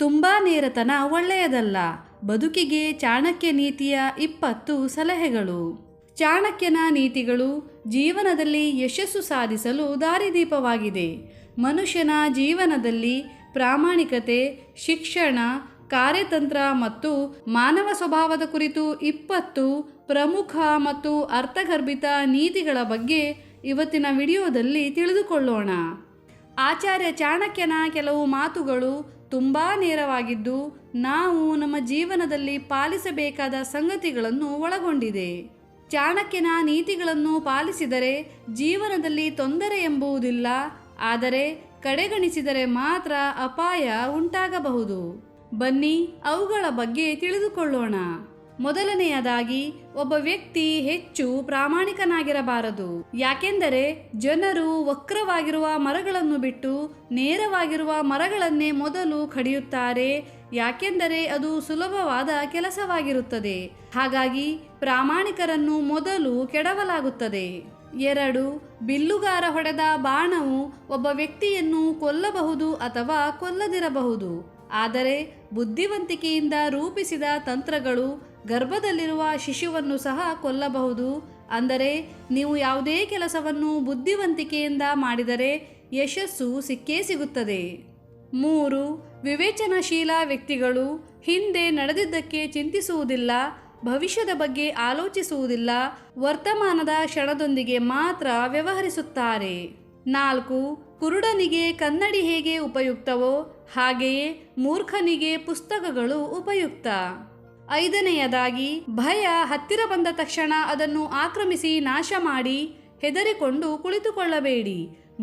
ತುಂಬ ನೇರತನ ಒಳ್ಳೆಯದಲ್ಲ. ಬದುಕಿಗೆ ಚಾಣಕ್ಯ ನೀತಿಯ 20 ಸಲಹೆಗಳು. ಚಾಣಕ್ಯನ ನೀತಿಗಳು ಜೀವನದಲ್ಲಿ ಯಶಸ್ಸು ಸಾಧಿಸಲು ದಾರಿದೀಪವಾಗಿದೆ. ಮನುಷ್ಯನ ಜೀವನದಲ್ಲಿ ಪ್ರಾಮಾಣಿಕತೆ, ಶಿಕ್ಷಣ, ಕಾರ್ಯತಂತ್ರ ಮತ್ತು ಮಾನವ ಸ್ವಭಾವದ ಕುರಿತು 20 ಪ್ರಮುಖ ಮತ್ತು ಅರ್ಥಗರ್ಭಿತ ನೀತಿಗಳ ಬಗ್ಗೆ ಇವತ್ತಿನ ವಿಡಿಯೋದಲ್ಲಿ ತಿಳಿದುಕೊಳ್ಳೋಣ. ಆಚಾರ್ಯ ಚಾಣಕ್ಯನ ಕೆಲವು ಮಾತುಗಳು ತುಂಬ ನೇರವಾಗಿದ್ದು ನಾವು ನಮ್ಮ ಜೀವನದಲ್ಲಿ ಪಾಲಿಸಬೇಕಾದ ಸಂಗತಿಗಳನ್ನು ಒಳಗೊಂಡಿದೆ. ಚಾಣಕ್ಯನ ನೀತಿಗಳನ್ನು ಪಾಲಿಸಿದರೆ ಜೀವನದಲ್ಲಿ ತೊಂದರೆ ಎಂಬುವುದಿಲ್ಲ, ಆದರೆ ಕಡೆಗಣಿಸಿದರೆ ಮಾತ್ರ ಅಪಾಯ ಉಂಟಾಗಬಹುದು. ಬನ್ನಿ ಅವುಗಳ ಬಗ್ಗೆ ತಿಳಿದುಕೊಳ್ಳೋಣ. ಮೊದಲನೆಯದಾಗಿ, ಒಬ್ಬ ವ್ಯಕ್ತಿ ಹೆಚ್ಚು ಪ್ರಾಮಾಣಿಕನಾಗಿರಬಾರದು. ಯಾಕೆಂದರೆ ಜನರು ವಕ್ರವಾಗಿರುವ ಮರಗಳನ್ನು ಬಿಟ್ಟು ನೇರವಾಗಿರುವ ಮರಗಳನ್ನೇ ಮೊದಲು ಕಡಿಯುತ್ತಾರೆ. ಯಾಕೆಂದರೆ ಅದು ಸುಲಭವಾದ ಕೆಲಸವಾಗಿರುತ್ತದೆ. ಹಾಗಾಗಿ ಪ್ರಾಮಾಣಿಕರನ್ನು ಮೊದಲು ಕೆಡವಲಾಗುತ್ತದೆ. 2. ಬಿಲ್ಲುಗಾರ ಹೊಡೆದ ಬಾಣವು ಒಬ್ಬ ವ್ಯಕ್ತಿಯನ್ನು ಕೊಲ್ಲಬಹುದು ಅಥವಾ ಕೊಲ್ಲದಿರಬಹುದು. ಆದರೆ ಬುದ್ಧಿವಂತಿಕೆಯಿಂದ ರೂಪಿಸಿದ ತಂತ್ರಗಳು ಗರ್ಭದಲ್ಲಿರುವ ಶಿಶುವನ್ನು ಸಹ ಕೊಲ್ಲಬಹುದು. ಅಂದರೆ ನೀವು ಯಾವುದೇ ಕೆಲಸವನ್ನು ಬುದ್ಧಿವಂತಿಕೆಯಿಂದ ಮಾಡಿದರೆ ಯಶಸ್ಸು ಸಿಕ್ಕೇ ಸಿಗುತ್ತದೆ. 3. ವಿವೇಚನಾಶೀಲ ವ್ಯಕ್ತಿಗಳು ಹಿಂದೆ ನಡೆದಿದ್ದಕ್ಕೆ ಚಿಂತಿಸುವುದಿಲ್ಲ, ಭವಿಷ್ಯದ ಬಗ್ಗೆ ಆಲೋಚಿಸುವುದಿಲ್ಲ, ವರ್ತಮಾನದ ಕ್ಷಣದೊಂದಿಗೆ ಮಾತ್ರ ವ್ಯವಹರಿಸುತ್ತಾರೆ. 4. ಕುರುಡನಿಗೆ ಕನ್ನಡಿ ಹೇಗೆ ಉಪಯುಕ್ತವೋ ಹಾಗೆಯೇ ಮೂರ್ಖನಿಗೆ ಪುಸ್ತಕಗಳು ಉಪಯುಕ್ತ. 5ನೇಯದಾಗಿ, ಭಯ ಹತ್ತಿರ ಬಂದ ತಕ್ಷಣ ಅದನ್ನು ಆಕ್ರಮಿಸಿ ನಾಶ ಮಾಡಿ ಹೆದರಿಕೊಂಡು ಕುಳಿತುಕೊಳ್ಳಬೇಡಿ.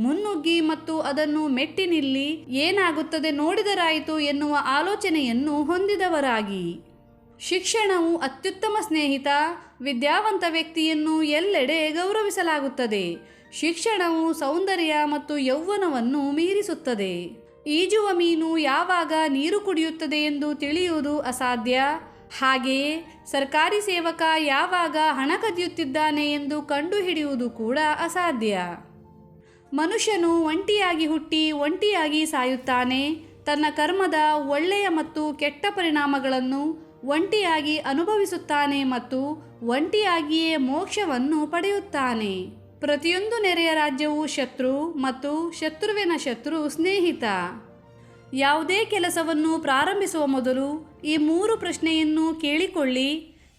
ಮುನ್ನುಗ್ಗಿ ಮತ್ತು ಅದನ್ನು ಮೆಟ್ಟಿ ನಿಲ್ಲಿ, ಏನಾಗುತ್ತದೆ ನೋಡಿದರಾಯಿತು ಎನ್ನುವ ಆಲೋಚನೆಯನ್ನು ಹೊಂದಿದವರಾಗಿ. ಶಿಕ್ಷಣವು ಅತ್ಯುತ್ತಮ ಸ್ನೇಹಿತ. ವಿದ್ಯಾವಂತ ವ್ಯಕ್ತಿಯನ್ನು ಎಲ್ಲೆಡೆ ಗೌರವಿಸಲಾಗುತ್ತದೆ. ಶಿಕ್ಷಣವು ಸೌಂದರ್ಯ ಮತ್ತು ಯೌವನವನ್ನು ಮೀರಿಸುತ್ತದೆ. ಈಜುವ ಮೀನು ಯಾವಾಗ ನೀರು ಕುಡಿಯುತ್ತದೆ ಎಂದು ತಿಳಿಯುವುದು ಅಸಾಧ್ಯ. ಹಾಗೆಯೇ ಸರ್ಕಾರಿ ಸೇವಕ ಯಾವಾಗ ಹಣ ಕದಿಯುತ್ತಿದ್ದಾನೆ ಎಂದು ಕಂಡುಹಿಡಿಯುವುದು ಕೂಡ ಅಸಾಧ್ಯ. ಮನುಷ್ಯನು ಒಂಟಿಯಾಗಿ ಹುಟ್ಟಿ ಒಂಟಿಯಾಗಿ ಸಾಯುತ್ತಾನೆ. ತನ್ನ ಕರ್ಮದ ಒಳ್ಳೆಯ ಮತ್ತು ಕೆಟ್ಟ ಪರಿಣಾಮಗಳನ್ನು ಒಂಟಿಯಾಗಿ ಅನುಭವಿಸುತ್ತಾನೆ ಮತ್ತು ಒಂಟಿಯಾಗಿಯೇ ಮೋಕ್ಷವನ್ನು ಪಡೆಯುತ್ತಾನೆ. ಪ್ರತಿಯೊಂದು ನೆರೆಯ ರಾಜ್ಯವು ಶತ್ರು ಮತ್ತು ಶತ್ರುವಿನ ಶತ್ರು ಸ್ನೇಹಿತ. ಯಾವುದೇ ಕೆಲಸವನ್ನು ಪ್ರಾರಂಭಿಸುವ ಮೊದಲು ಈ 3 ಪ್ರಶ್ನೆಯನ್ನು ಕೇಳಿಕೊಳ್ಳಿ.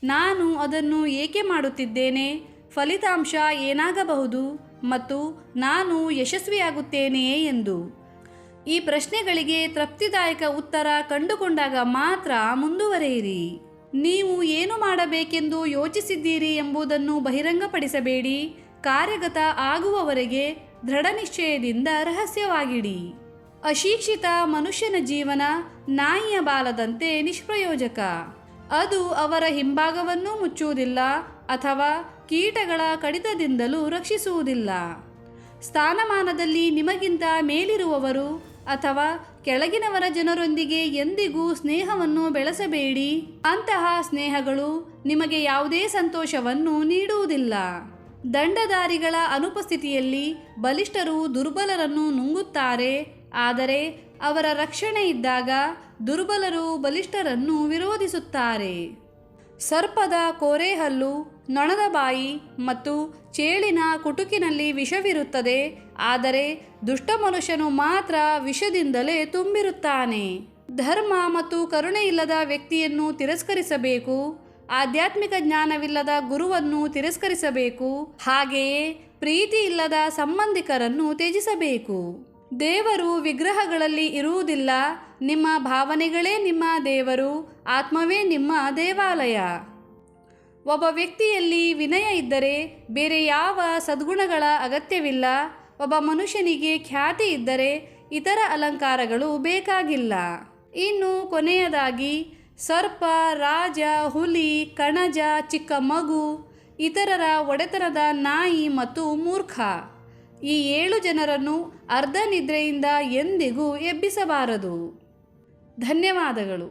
ನಾನು ಅದನ್ನು ಏಕೆ ಮಾಡುತ್ತಿದ್ದೇನೆ? ಫಲಿತಾಂಶ ಏನಾಗಬಹುದು? ಮತ್ತು ನಾನು ಯಶಸ್ವಿಯಾಗುತ್ತೇನೆಯೇ ಎಂದು. ಈ ಪ್ರಶ್ನೆಗಳಿಗೆ ತೃಪ್ತಿದಾಯಕ ಉತ್ತರ ಕಂಡುಕೊಂಡಾಗ ಮಾತ್ರ ಮುಂದುವರಿಯಿರಿ. ನೀವು ಏನು ಮಾಡಬೇಕೆಂದು ಯೋಚಿಸಿದ್ದೀರಿ ಎಂಬುದನ್ನು ಬಹಿರಂಗಪಡಿಸಬೇಡಿ. ಕಾರ್ಯಗತ ಆಗುವವರೆಗೆ ದೃಢನಿಶ್ಚಯದಿಂದ ರಹಸ್ಯವಾಗಿಡಿ. ಅಶಿಕ್ಷಿತ ಮನುಷ್ಯನ ಜೀವನ ನಾಯಿಯ ಬಾಲದಂತೆ ನಿಷ್ಪ್ರಯೋಜಕ. ಅದು ಅವರ ಹಿಂಭಾಗವನ್ನೂ ಮುಚ್ಚುವುದಿಲ್ಲ ಅಥವಾ ಕೀಟಗಳ ಕಡಿತದಿಂದಲೂ ರಕ್ಷಿಸುವುದಿಲ್ಲ. ಸ್ಥಾನಮಾನದಲ್ಲಿ ನಿಮಗಿಂತ ಮೇಲಿರುವವರು ಅಥವಾ ಕೆಳಗಿನವರ ಜನರೊಂದಿಗೆ ಎಂದಿಗೂ ಸ್ನೇಹವನ್ನು ಬೆಳೆಸಬೇಡಿ. ಅಂತಹ ಸ್ನೇಹಗಳು ನಿಮಗೆ ಯಾವುದೇ ಸಂತೋಷವನ್ನು ನೀಡುವುದಿಲ್ಲ. ದಂಡಧಾರಿಗಳ ಅನುಪಸ್ಥಿತಿಯಲ್ಲಿ ಬಲಿಷ್ಠರು ದುರ್ಬಲರನ್ನು ನುಂಗುತ್ತಾರೆ. ಆದರೆ ಅವರ ರಕ್ಷಣೆ ಇದ್ದಾಗ ದುರ್ಬಲರು ಬಲಿಷ್ಠರನ್ನು ವಿರೋಧಿಸುತ್ತಾರೆ. ಸರ್ಪದ ಕೋರೆಹಲ್ಲು, ನೊಣದ ಬಾಯಿ ಮತ್ತು ಚೇಳಿನ ಕುಟುಕಿನಲ್ಲಿ ವಿಷವಿರುತ್ತದೆ. ಆದರೆ ದುಷ್ಟ ಮನುಷ್ಯನು ಮಾತ್ರ ವಿಷದಿಂದಲೇ ತುಂಬಿರುತ್ತಾನೆ. ಧರ್ಮ ಮತ್ತು ಕರುಣೆಯಿಲ್ಲದ ವ್ಯಕ್ತಿಯನ್ನು ತಿರಸ್ಕರಿಸಬೇಕು. ಆಧ್ಯಾತ್ಮಿಕ ಜ್ಞಾನವಿಲ್ಲದ ಗುರುವನ್ನು ತಿರಸ್ಕರಿಸಬೇಕು. ಹಾಗೆಯೇ ಪ್ರೀತಿ ಇಲ್ಲದ ಸಂಬಂಧಿಕರನ್ನು ತ್ಯಜಿಸಬೇಕು. ದೇವರು ವಿಗ್ರಹಗಳಲ್ಲಿ ಇರುವುದಿಲ್ಲ. ನಿಮ್ಮ ಭಾವನೆಗಳೇ ನಿಮ್ಮ ದೇವರು. ಆತ್ಮವೇ ನಿಮ್ಮ ದೇವಾಲಯ. ಒಬ್ಬ ವ್ಯಕ್ತಿಯಲ್ಲಿ ವಿನಯ ಇದ್ದರೆ ಬೇರೆ ಯಾವ ಸದ್ಗುಣಗಳ ಅಗತ್ಯವಿಲ್ಲ. ಒಬ್ಬ ಮನುಷ್ಯನಿಗೆ ಖ್ಯಾತಿ ಇದ್ದರೆ ಇತರ ಅಲಂಕಾರಗಳು ಬೇಕಾಗಿಲ್ಲ. ಇನ್ನು ಕೊನೆಯದಾಗಿ, ಸರ್ಪ, ರಾಜ, ಹುಲಿ, ಕಣಜ, ಚಿಕ್ಕ ಮಗು, ಇತರರ ಒಡೆತನದ ನಾಯಿ ಮತ್ತು ಮೂರ್ಖ, ಈ 7 ಜನರನ್ನು ಅರ್ಧ ನಿದ್ರೆಯಿಂದ ಎಂದಿಗೂ ಎಬ್ಬಿಸಬಾರದು. ಧನ್ಯವಾದಗಳು.